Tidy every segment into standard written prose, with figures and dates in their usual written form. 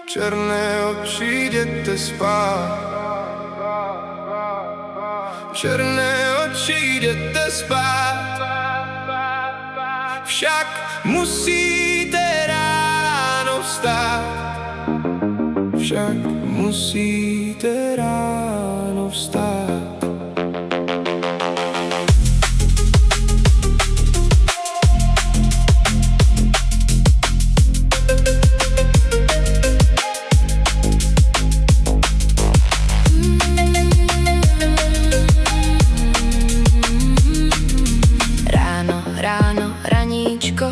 Černé oči, jděte spát. Černé oči, jděte spát. Však musíte ráno vstát. Však musíte ráno vstát. Ráno, raníčko,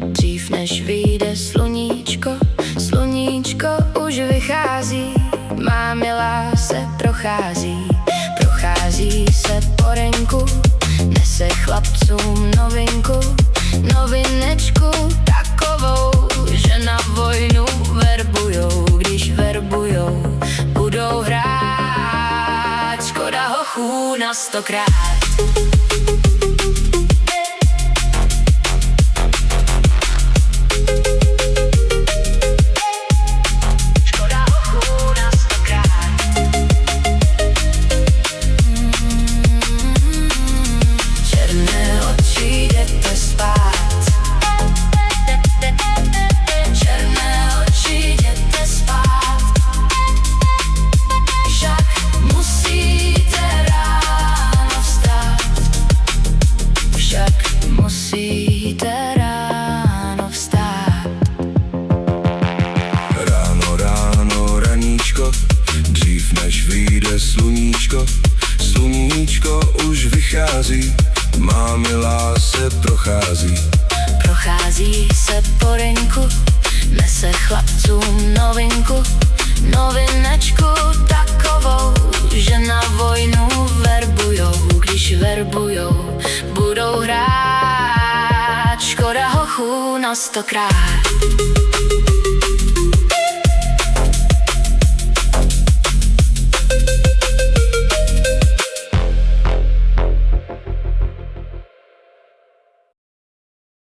dřív než vyjde sluníčko. Sluníčko už vychází, má milá se prochází. Prochází se po renku, nese chlapcům novinku. Novinečku takovou, že na vojnu verbujou. Když verbujou, budou hrát, škoda hochů na 100krát. Musíte ráno vstát. Ráno, ráno, raníčko, dřív než vyjde sluníčko. Sluníčko už vychází, má milá se prochází. Prochází se po renku, nese chlapcům novinku. Novinečku takovou, že na vojnu verbujou. Když verbujou, budou hrát, škoda hochů na 100krát.